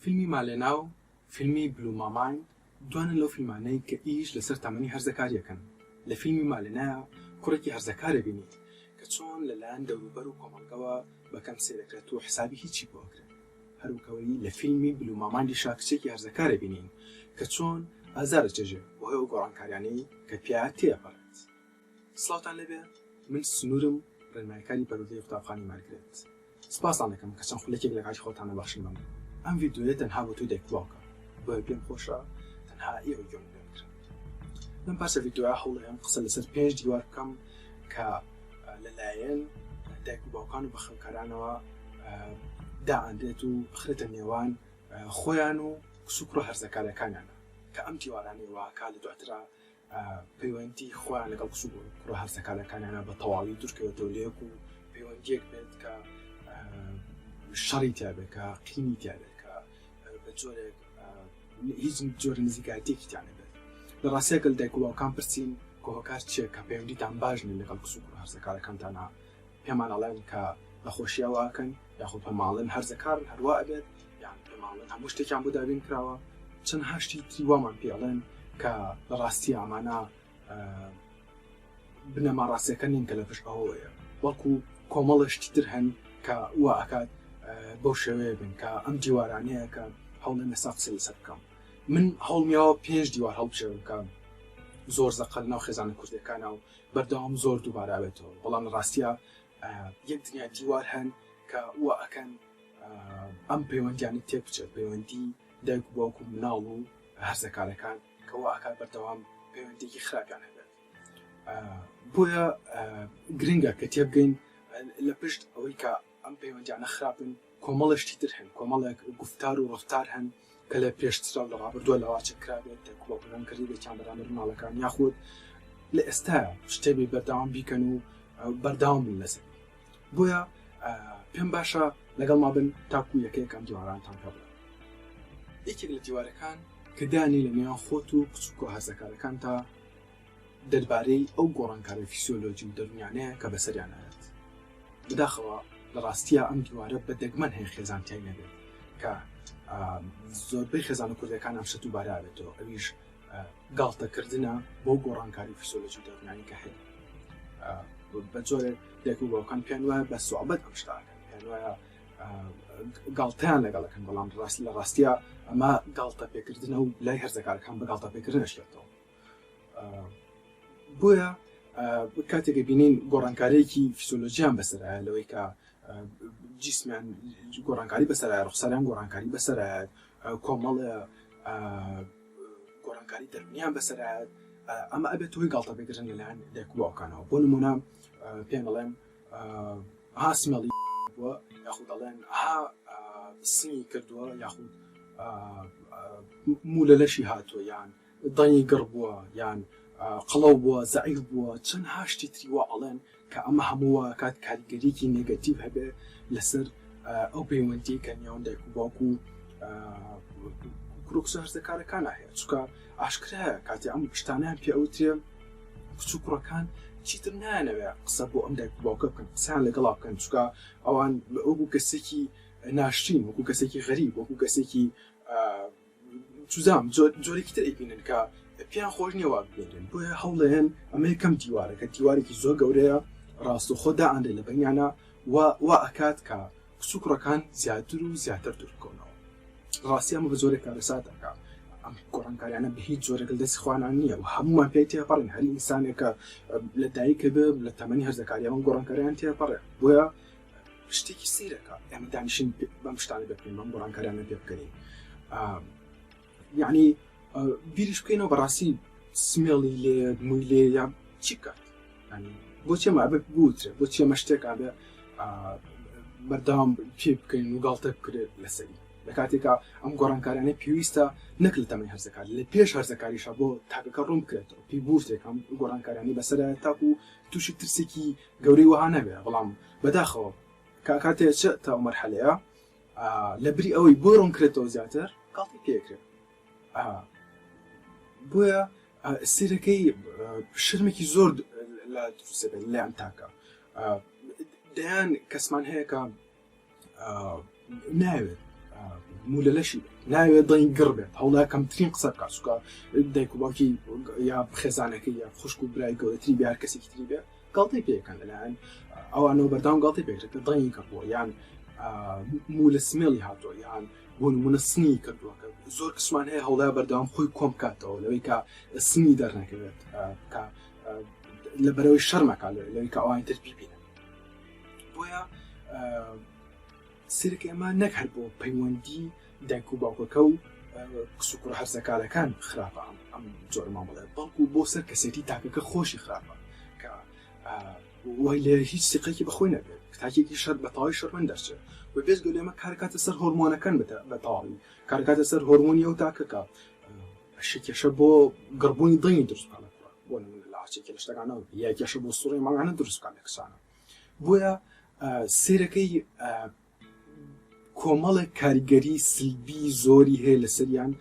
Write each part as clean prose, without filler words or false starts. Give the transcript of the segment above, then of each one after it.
فیلمی مالێناو فیلمی بلو ماماین دوانن لەو فیلمانەی کە ئیش لەسەر تەمەنی هەرزەکاریەکەن. لە فیلمی مالێنایە کوڕێکی هەرزەکارە بینیت کە چۆن لەلایەن دەوروبەر و کۆمەڵگەوە بەکەم سێدەکرێت و حسابی هیچی بۆ ئەکرێت. هەروکەوەی لە فیلمی بلو ماماندیشا کچێکی هەرزەکارە بینین کە چۆن ئازارە چێژێ بۆ هەیە گۆڕانکاریانەی کە پیا تێپەڕێت. سڵاوتان لەبێ، من سنوورم ڕێنماییکاری پەرۆدەی قوتابخانەی مارگرێت. سپاسان دەکەم کە چەند خولەکێک لە کاتی خۆتان نەبەخشن بەم. ئەم ڤیدیۆیە تەنها بۆ تۆی دایکباوکە، بۆیە پێم خۆشە تەنها ئێوە گوێم لێ بکرێن. لەم پاسە ڤیدیۆیە هەوڵەیەم قسە لەسەر 5 دیوار بکەم کە لەلایەن دایک و باوکان و بەخێوکارانەوە دائەندێت و بخرێتە نێوان خۆیان و کچووک و هەرزەکارەکانیانە کە ئەم دیوارانەی واکا لە دواترا پەیوەندی خۆیان لەگەڵ کچووک و هەرزەکارەکانیانە بە تەواوی دوورکەوێتەوە لێک و پەیوەندیەک بێت کە شەڕی تیابێت کە قینی تیابێت کە بە جۆرێک هیچ جۆرە نزیکایەتێکی تیانە بێت. لە ڕاستیەکە دایک و باوکان پرسین کە هۆکار چییە کە پەیوەندیتان باشن لەگەڵ کچووک و هەرزەکارەکانتانە، پێمان ئەڵێن کە لە خۆشییە واکەن یاخود پێماڵن هەرزەکارن هەروە ئەبێت یان پێماڵن هەموو شتێکیان بۆ دابین کراوە. چەند هەشتی تری وامان پێڵێن کە لە ڕاستی ئەمانە بنەما ڕاستیەکە نین کە لە پشت ئەوەیە، وەڵکو کۆمەڵشتی تر هەن کە وا ئەکات بەو شێوەیە بن کە ئەم دیوارانەیە کە هەوڵە نەسا قسە لەسەر بکەم. من هەوڵمیاوە 5 دیوار هەڵبژێڕم کە زۆر زەقەل ناو خێزانە کوردەکانە و بەردەوام زۆر دووبارە بێتەوە، بەڵام لە ڕاستیە یەک دنیا دیوار هەن کە وا ئەکەن ئەم پەیوەندیانە تێبچێت، پەیوەندی دایک و باوک و مناڵ و هەرزەکارەکان کە وا ئەکات بەردەوام پەیوەندێکی خراپیان هەبێت. بۆیە گرنگە کە تێبگەین لە پشت ئەوەی کە ئەم پەیوەندیانە خراپن کۆمەڵشتی تر هەن، کۆمەڵێک گفتار و ڕفتار هەن کە لە پێشترا لە ڕابردووە لەواچە کرابێت دایک و باوکەکان کردی بێتیان بەرامبەر ماڵەکان یاخود لە ئێستاە شتێبی بەردەوام بیکەن و بەردەوام بن لەسەر. بۆیە پێم باشە لەگەڵ ما بن تاکو یەکەیەکەم دیوارانتان پێ بڵێم. یەکێک لە دیوارەکان کە دانی لە نێوان خۆت و کچووک و هەرزەکارەکان تا دەربارەی ئەو گۆڕانکاری فیسیۆلۆجی و دەرونیانەیە کە بەسەریان هەیەت. بەداخەوە لە ڕاستیە ئەم دیوارە بە دەگمەن هەیە خێزانتیای نەبێت کە زۆربەی خێزانە کوردەکان ئەم شت و بارابێتەوە، ئەویش گاڵتەکردنە بۆ گۆڕانکاری فیسیۆلۆجی و دەرونیانی کە هەیە. بە جۆرێک دایک و باوکان پێیان وایە بە سوعبەت ئەم شتاکەن، پێیان وایە گاڵتەیان لەگەڵەکەن، بەڵام لە ڕاستیە ئەمە گاڵتە پێکردنە و لای هەرزەکارەکان بە گاڵتە پێکردن ئەشێتەوە. بۆیە کاتێکە بینین گۆڕانکاریەکی فیسیۆلۆژیان بەسەرایە لەوەی کە جیسمیان گۆڕانکاری بەسەرایە، ڕوخساریان گۆڕانکاری بەسەرایە، کۆمەڵە گۆڕانکاری دەرونیان بەسەرایە، ئەمە ئەبێت هۆی گاڵتە پێکردن لەلایەن دایک و باوکانەوە. بۆ نمونە پێم دەڵێن ها سمێڵی بووە یاخود دەڵێن ها سنگی کردووە یاخود مولە لەشی هاتووە یان دەنگی گڕ بووە یان قڵەو بووە زەعیف بووە، چەند هاشتی تری وا ئەڵێن کە ئەمە هەمووە کات کاریگەریەکی نێگەتیڤ هەبێ لەسەر ئەو پەیوەندی کە نێوان دایک و باوک و کوڕ هەرزەکارەکانە هەیە. چونکە ئاشکرایە کاتێ ئەم شتانیان پێ ئەوترێ کچوو کوڕەکان چیتر نایانەوێ قسە بۆ ئەم دایک و باوکە بکەن، قسەیان لەگەڵا بکەن، چونکە ئەوان وەکو کەسێکی ناشرین، وەکو کەسێکی غەریب، وەکو کەسێکی چوزام جۆرێکی تر ئەیبینن کە پێیان خۆش نییە وا ببینن. بۆیە هەوڵەیەن ئەمە یەکەم دیوارە کە دیوارێکی زۆر گەورەیە ڕاستەوخۆ دائەندێ لە بەنیانە وا ئەکات کە کچوو کوڕەکان زیاتر و زیاتر دوورکەونەوە. ڕاستی ئەمە بە جۆرێک کارەساتەکە ئەم گۆڕانکاریانە بە هیچ جۆرێک لەدەستی خۆیان نییە و هەمومان پێی تێپەڕین، هەر ئینسانێکە لە دایکە بێ لە تەمەنی هەرزەکاری ئەم گۆڕانکاریان تێپەڕێ. بۆیە شتێکی سیرەکە ئێمە دانیشین بەم شتانە بکەین، بەم گۆڕانکاریانە پێ بکەین. یعنی بیریش بکەینەوە بەڕاستی سمێڵی لێ مووی لێ یا چی بکات، بۆچی ئەمە ئەبێ بوترێ، بۆچی ئەمە شتێک ئابێ بەردەوام پێ بکەین و گاڵتە بکرێت لەسەری لە کاتێکە ئەم گۆڕانکاریانە پێویستە نەک لە تەمەنی هەرزەکاری لە پێش هەرزەکاریشە بۆ تاکەکە ڕوون بکرێتەوە، پێی بوتێک ئەم گۆڕانکاریانی بەسەرایە تاکو و تووشی ترسێکی گەورەی وەها نەبێ. بەڵام بەداخەوە کاتێک چ تا ئەو مەرحەلەیە لە بری ئەوەی بۆ ڕوون کرێتەوە زیاتر گاڵتی پێکرێت. بۆیە سیرەکەی شرمێکی زۆر لە دروستە بێت لایەن تاکە. دەیان کەسمان هەیە کە ناوێت مولە لەشی ناوێت دڵی گڕ بێت هەوڵا کەمترین قسە بکات چونکە دایک و باوکی یا خێزانەکەی یا خوشک و برای گەورەتری بێ هەر کەسێکی تری بێ گاڵتەی پێکەن لەلایەن ئەوانەوە بەردەوام گاڵتەی پێکرێت دڵی کردبووە یان مولە سمێڵی هاتووە یان بۆ نمونە سنی کردووە کە زۆر کەسمان هەیە هەوڵای بەردەوام خۆی کۆم بکاتەوە لەوەی کە سنی دەرنەکەوێت کە لە بەرەوەی شەرمەکە لەوەی کە ئەوان تر بیبینن بۆیە سیرک ئێمە نەک هەر بۆ پەیوەندی دایک و باوکەکە و کسوکوڕ هەرزەکارەکان خراپە ئەم جۆر مامەڵێ بەڵکو بۆ سەر کەسێتی تاکەکە خۆشی خراپە کە وای لە هیچ سیقێکی بەخۆی نەبێت تاکێکی شەر بە تەواوی شەرمەند دەرچێت و بێزگە لێمە کارکاتە سەر هۆرمۆنەکان بە تەواوی کارکاتە سەر هۆرمۆنی ئەو تاکەکە شتێکێشە بۆ گڕبوونی دڵی دروست بکات بۆ لاچێکی لە شتەکانەوە یەکێشە بۆ سوڕی ماگانە دروست بکات لە کەسانە بۆیە سیرەکەی کۆمەڵێک کاریگەری سلبی زۆری هەیە لەسەریان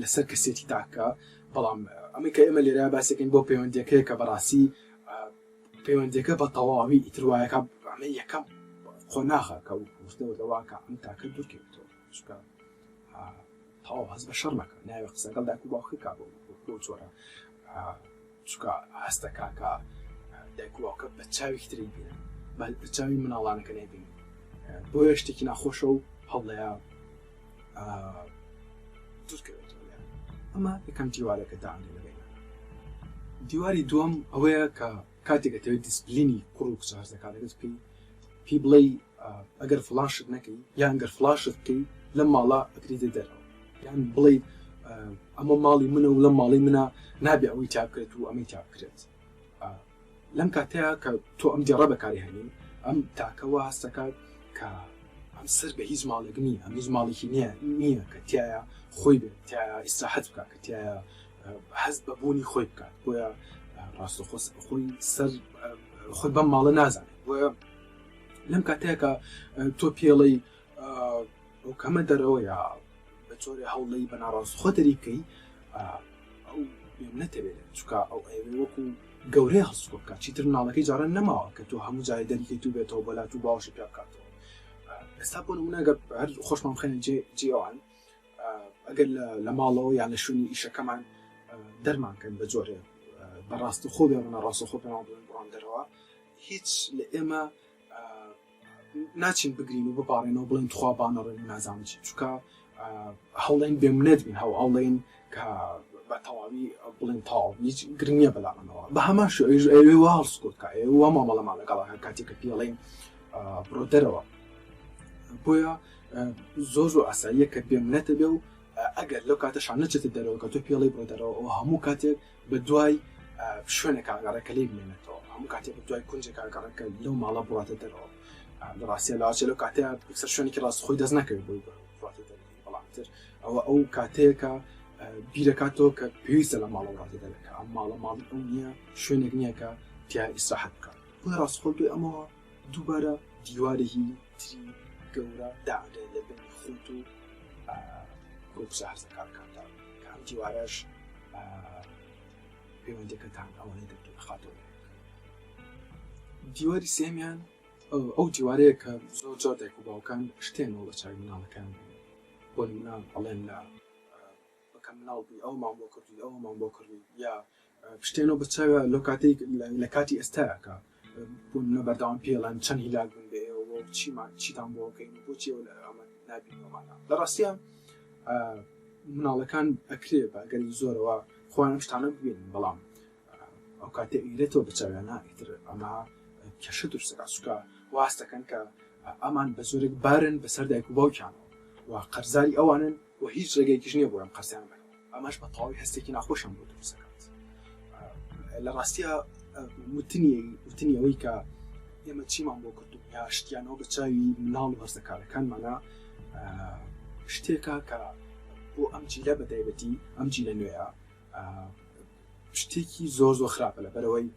لەسەر کەسێتی تاکە بەڵام ئەمەی کە ئێمە لێرە باسەکەین بۆ پەیوەندیەکەی کە بەڕاستی پەیوەندیەکە بە تەواوی ئیتروایەکە ئەمە یەکەم خۆ ناخە کە وتەوەکە ئەم تاکە دوورکەوێتەوە چونکە تەواو هەست بە شەرمەکە ناوێ قسەگەڵ دایک و باوکی کا بۆ جۆرە چونکە هەستەکە کە دایک و باوکە بە چاوی تری بینن بە چاوی مناڵانەکە نەبینن بۆیە شتێکی ناخۆشە و هەڵەیە دوورکەوێتەوە ئەمە یەکەم دیوارەکە داانێ لەبێنە دیواری دووەم ئەوەیە کە کاتێک دەتەوێت دیسپلینی کوڕ و کچە هەرزەکانەکەت پێی بڵێ ئەگەر فلاشت نەکەی یان گەر فلاشت بکەی لەم ماڵە ئەکریدە دەرەوە یان بڵێ ئەمە ماڵی منە و لەم ماڵی منە نابێ ئەوەی تا بکرێت و ئەمەی تا بکرێت لەم کاتەیە کە تۆ ئەم دیێڕە بەکاری هێنی ئەم تاکەوە هەستەکات کە ئەم سەر بە هیچ ماڵێک نییە ئەم هیچ ماڵێکی نییە کە تایە خۆی بێت تایە ئیستراحەت بکات کە تایە حەزت بە بوونی خۆی بکات بۆیە ڕاستەخۆ خۆی سەر خۆی بەم ماڵە نازانێت بۆیە لەم کاتەیە کە تۆ پێڵەی ئەو کەمە دەرەوە یا بە جۆرێ هەوڵی بە ناڕاست خۆ دەری بکەی ئەو نەتەوێت چونکە ئەو ئەوێ وەکو گەورەی هەڵسکۆ بکات چیتر مناڵەکەی جاران نەماوە کە تۆ هەموو جای دەریکەی تو بێتەوە بەلات و باوەشی پێ بکاتەوە ئێستا بۆ نمونە ئەگەر هەر خۆشمان بخەنە جێوان ئەگەر لە ماڵەوە یان لە شوێنی ئیشەکەمان دەرمانکەن بە جۆرێ بەڕاستی خۆ بێ ڕاستە خۆ پێمان بڕان دەرەوە هیچ لە ئێمە ناچین بگرین و بپارێنەوە بڵێن تخوا بانەڕێن و نازانین چی چونکە هەوڵین بێمنێت بین هەوڵین کە بە تەواوی بڵێن تاو هیچ گرنگە بەلاڵەوە بە هەماش ئەوێ وا هەڵسکۆتکە وا مامەڵەمان لەگەڵا کاتێککە پێڵێن بڕۆ دەرەوە بۆیە زۆر ئاساییە کە بێمنێتە بێ و ئەگەر لەو کاتەشان نەچێتە دەرەوە کە تۆ پێڵی بڕۆ دەرەوە ئەو هەموو کاتێک بە دوای شوێنە کاگەڕەکە لێ بمێنێتەوە هەموو کاتێک بە دوای کونجێک کاگەڕەکە لەو ماڵە بڕاتە دەرەوە لە ڕاستی لاچێت لەو کاتەیە سەر شوێنێکی ڕاست خۆی دەست نەکەوێت بۆی بڕاتە دەرەوە بەڵامتر ئەو کاتەیەکە بیرەکاتەوە کە پێویستە لە ماڵە ڕاتە دەرەکە ئەم ماڵی ئەو نییە شوێنێک نییە کە تیا ئیستراحەت بکات بۆی ڕاستخۆ دوێ ئەمەوە دووبارە دیوارێکی تری گەورە داعدێ لە بینی خۆت و کۆکسە هەرزەکارەکاندا کە ئەم دیوارەش پەیوەندیەکەتان ئەوەنەی دەبێت خاتەوە دیواری سێمیان ئەو دیوارەیە کە زۆر جار دایک و باوکان شتێنەوە لە چاوی مناڵەکان بۆ نمونە ئەڵێن لە بەکەم مناڵ بووی ئەو مام بۆ کردووی ئەو مام بۆ کردووی یا شتێنەوە بە چاوە لەو کاتێک لە کاتی ئێستاە کە بوون بەردەوام پێڵەن چەند هیلاک بن بێ چیتان بۆ بکەین بۆچی ئەمە نابینەوەمانە لە ڕاستیە مناڵەکان ئەکرێ بەگەری زۆرەوە خۆیان شتانە ببینن بەڵام ئەو کاتێ ئیرێتەوە بە چاویانە ئیتر ئەمە کەشە درستەکە سوکە واستەکەن کە ئەمان بە زۆرێک بارن بەسەر دایک و باوکیانەوە و قەرزاری ئەوانن و هیچ ڕێگەیەکیش نییە بۆ ئەم قەرزیان بەرەوە ئەمەش بە تەواوی هەستێکی ناخۆشیان بۆ دروستەکات لە ڕاستیە وتنی ئەوەی کە ئێمە چیمان بۆ کردو یا شتیانەوە بە چاوی مناڵ و هەرزەکارەکانمانە شتێکە کە بۆ ئەم جیلە بەتایبەتی ئەم جیلە نوێیە شتێکی زۆر خراپە لە بەرەوەی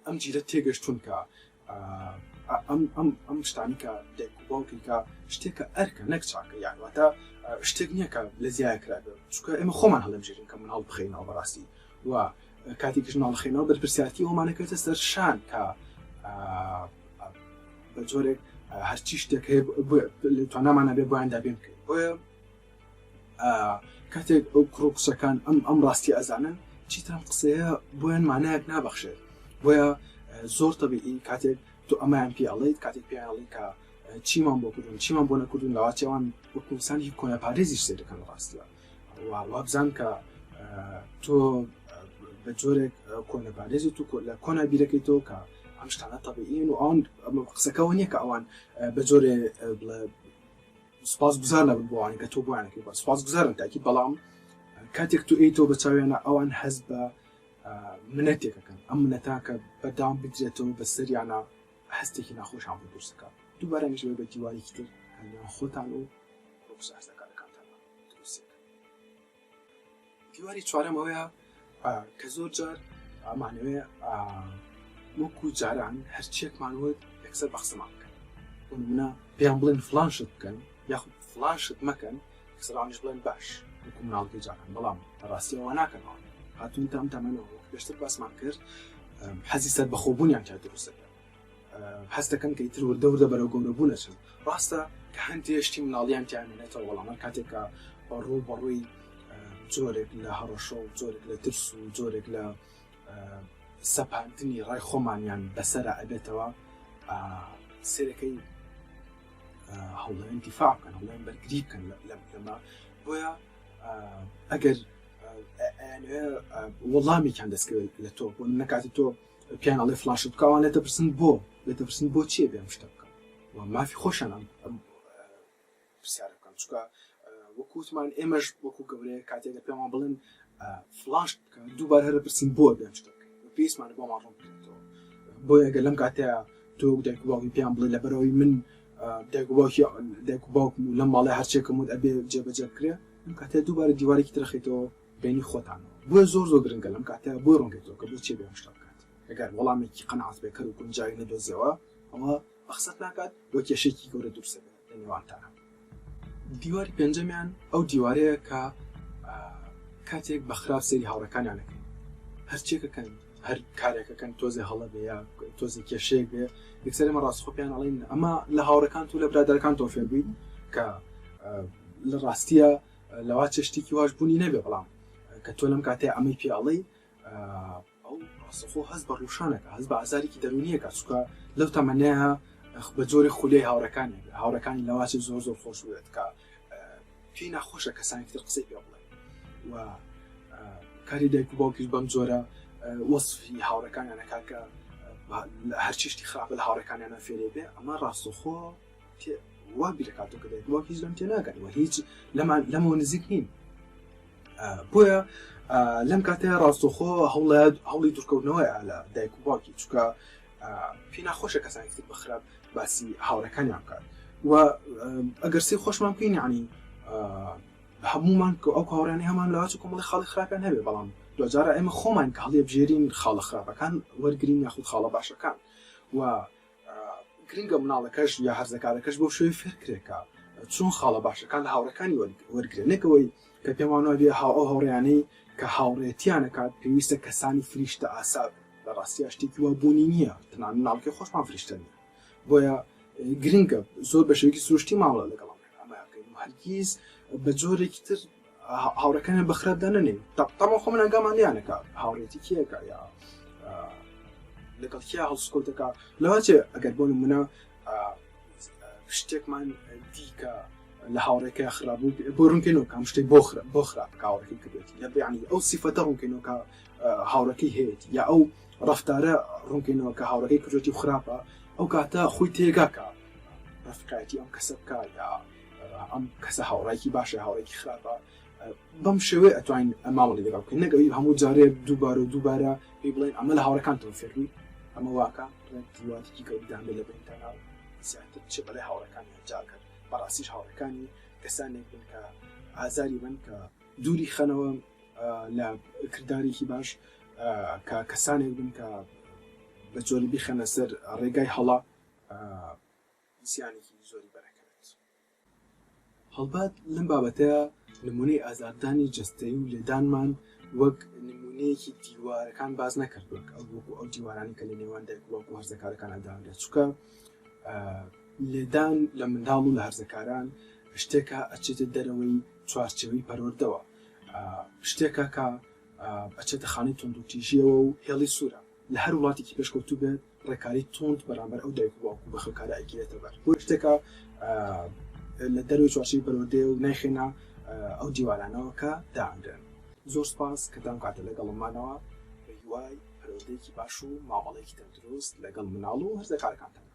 ئەم جیلە تێگەشتون کە ئەم شتانی کە دایک و باوکی کە شتێکە ئەرکە نەک چاکە یانواتە شتێک نییە کە لە زیای کرابێ چونکە ئێمە خۆمان هەڵەبژێرین کە مناڵ بخەینەوە بەڕاستی و کاتێکش ناڵخێنەوە بەرپرسیاتی ئەومانەکەوێتە سەر شان کە بە جۆرێک هەرچی شتێک هەیە توانامانە بێ بۆیان دابێ بکەین بۆیە کاتێک ئەو کڕۆکسەکان ئەم ڕاستی ئەزانن چیتان قسەیە بۆیان مانایەک نابەخشێت بۆیە زۆر تەبیعی کاتێک تۆ ئەمایان پێ ئەڵێیت کاتێک پێیاڵی کە چیمان بۆ کردون چیمان بۆ نەکردون لەواچەوان وەکوسانی کۆنەپارێزیش سێ دەکەن ڕاستیە وابزان کە تۆ بە جۆرێک کۆنەپارێزی تو لە کۆنا بیرەکەی تۆ کە ئەم شتانە تەبیعین و ئەوان قسەکەەوە نییە کە ئەوان بە جۆرێ سپاس گوزار نەبن بۆوانی کە تۆ بۆیانەکەی بە سپاس گوزارن تاکی بەڵام کاتێک تو ئەی تۆ بە چاوێنە ئەوان حەز بە منەتێکەکەن ئەم منەتان کە بەدام بدرێتەوە بە سەریانە هەستێکی ناخۆشیان بۆ دروستەکە دووبارەمیش بە دیوارێکی تر خۆتان و ڕوخسارەکانتان دروستێک دیواری چوارەم ئەوەیە کە زۆر جار ئەمانەوێ وەکو جاران هەرچیەکمان وت یەکسەر بەخسەمان بکەن بۆ نمونە پێیان بڵێن فڵان شت بکەن یاخود فڵان شت مەکەن یەکسەرانیش بڵێن باش وەکو مناڵەکەی جاران بەڵام بەڕاستیەوە ناکەنەوە هاتوون تام تەمەنەوە پێشتر باسمان کرد حەزی سەر بەخۆبوونیان کرد دروستەکە هەست دەکەن کە ئیتر وردە وردە بەرەو گەورەبوو نەچن ڕاستە کە هەندێک شتی مناڵیان تیانێنێتەوە بەڵام کاتێکە بەڕووی جۆرێک لە هەڕەشە و جۆرێک لە ترس و جۆرێک لە سەپاندنی ڕای خۆمانیان بەسەرە ئەبێتەوە سێرەکەی هەوڵێن دیفاع بکەن هەوڵێن بەرگری بکەن لەمە بۆیە ئەگەر وەڵامێکیان دەستکەوێت لە تۆ بۆ نەکاتی تۆ پیان ئەڵێ فڵاشت بکەوان لێتەپرسن بۆ چیە بێم شتە بکەم و مافی خۆشان ئەم پرسیارە بکەم چونکە وەکوتمان ئێمەش وەکو گەورەیە کاتێکە پێمان بڵێن فڵاش بکە دووبار هەرە پرسین بۆ بێم شتە بکەین پێویستمانە بۆمان ڕوون بکەیتەوە بۆیە ئەگەر لەم کاتەیە تۆ دایک و باوکی پیان بڵێ لەبەرەوەی من دایک و باوکم و لەم ماڵێ هەرچێکم وت ئەبێ جێبەجێ بکرێ لەم کاتەیە دووبارە دیوارێکی ترەخیتەوە بینی خۆتانەوە بۆیە زۆر گرنگە لەم کاتەیە بۆی ڕوونکەیتەوە کە بۆ چێ بێم شتە بکات ئەگەر وەڵامێکی قەنەعات بێکەر و گونجاوی نەدۆزیەوە ئەوە بەخسەت ناکات بۆ کێشێکی گەورە دوورسە بێت لە نێوانتانە دیواری پێنجەمیان ئەو دیوارەیە کە کاتێک بە خراپ سەری هاوڕەکانیانەکەن هەرچێکەکەن هەر کارێکەکەن تۆزێ هەڵە بێ یا تۆزێ کێشەیەک بێ یەکسەر ئێمە ڕاستخۆپیان ئەڵێن ئەمە لە هاوڕەکان و لە برادەرەکان تۆ فێر بووین کە لە ڕاستیە لەوا چێشتێکی واش بوونی نەبێ بەڵام کە تۆ لەم کاتەیە ئەمەی پێڵێ ئەو ڕاستەخۆ هەست بە ڕوشانەکە هەست بە ئازارێکی دەرونیەکە چونکە لەو تەمەنەیە بە جۆری خولەی هاوڕەکانی لەواچێ زۆر خۆش بێت کە پێی ناخۆشە کەسانی تر قسەی پێ بڵێ و کاری دایک و باوکیش بەم جۆرە وەصفی هاوڕەکانیانەکات کە هەرچی خراپە لە هاوڕەکانیانە فێرێ بێ ئەمە ڕاستەخۆ وا بیرەکاتەوە کە دایک و باوکیش لەم تێناگەنەوە هیچ لەمەوە نزیک نین بۆیە لەم کاتەیە ڕاستەخۆ هەوڵی دوورکەوتنەوەیە لە دایک و باوکی چونکە پێی ناخۆشە کەسانی تر بەخراپ باسی هاوڕەکانیان بکات و ئەگەر سی خۆشمان بکەین یعنی هەمومان ئەو هاوڕیانی هەمان لەواچ کۆمەڵی خاڵی خراپیان هەبێ بەڵام دوجارە ئێمە خۆمان کە هەڵێ بژێرین خاڵە خراپەکان وەرگرین یاخود خاڵە باشەکان و گرنگە مناڵەکەش یا هەرزەکارەکەش بۆ شوێ فێرکرێکە چۆن خاڵە باشەکان لە هاوڕەکانی وەرگرێن نەکەوەی کە پێمانەوە بێ ئەو هاوڕیانەی کە هاوڕێتیانەکات پێویستە کەسانی فریشتە ئاساب لە ڕاستی شتێکی وە بوونی نییە تەنان مناڵەکەی خۆشمان فریشتە نیە بۆیە گرنگە زۆر بە شێوەیەکی سروشتی ماوەڵە لەگەڵ ئەمەکەین هەرگیز بە جۆرێکی تر هاوڕەکانیان بەخراپ دەنێن تاما خۆ من ئەنگامان لیانەکە هاوڕێتی کێکە یا لەگەڵ کیا هەڵسکۆتەکە لەواچێ ئەگەر بۆ نمونە شتێکمان دیکە لە هاوڕێکە خراپبوو بۆ ڕوونکەینەوە کە شتێک بۆ خراپ هاوڕێکی کردێتی یا بەیانی ئەو سیفەتە ڕوونکەینەوە کە هاوڕەکەی هەیەی یا ئەو ڕەفتارە ڕوونکەینەوە کە هاوڕەکەی کردێتی و خراپە ئەو کاتە خۆی تێگاکە ڕەفقایەتی ئەم کەسە بکە یا ئەم کەسە هاوڕێکی باشە هاوڕێکی خراپە بەم شێوەیە ئەتوانین ماوەڵی لەگەڵ بکەین نەگەوی هەموو جارێ دووبارە پێی بڵێن ئەمە لە هاوڕەکانتەوە فێروی ئەمە واکە دیواتێکی گەوریدان بێ لە بینتەناو زیاتر چ بەڵێ هاوڕەکانی هەجار کرد بەڕاستیش هاوڕەکانی کەسانێک بن کە ئازاری بن کە دووری خەنەوە لە کردارێکی باش کە کەسانێک بن کە بە جۆری بیخەنە سەر ڕێگای هەڵا زیانێکی زۆری بەرەکەوێت هەڵبات لەم بابەتەیە نمونەی ئازاردانی جەستەیی و لێدانمان وەک نمونەیەکی دیوارەکان باز نەکردووە ئەو دیوارانی کە لە نێوان دایک و باوک و هەرزەکارەکان ئەداوێت چونکە لێدان لە منداڵ و لە هەرزەکاران شتێکە ئەچێتە دەرەوەی چوارچێوەی پەروەردەوە، شتێکە کە ئەچێتە خانەی تونندوتیژیەوە و هێڵی سوورە لە هەر وڵاتێکی پێشکەوتوو بێت ڕێکاری تند بەرامبەر ئەو دایک و باوکو بە خەڵکارە ئەگیرێتە بەر بۆ شتێکە لە دەروی چوارچێوەی پەروەردەیە و نایخێنە ئەو دیوارانەوە کە داهاندرێن. زۆر سپاس کە تام کاتە لەگەڵمانەوە بە هیوای پەروەردەیەکی باش و ماوەڵێکی تەندروست لەگەڵ مناڵ و هەرزەکارەکانتان.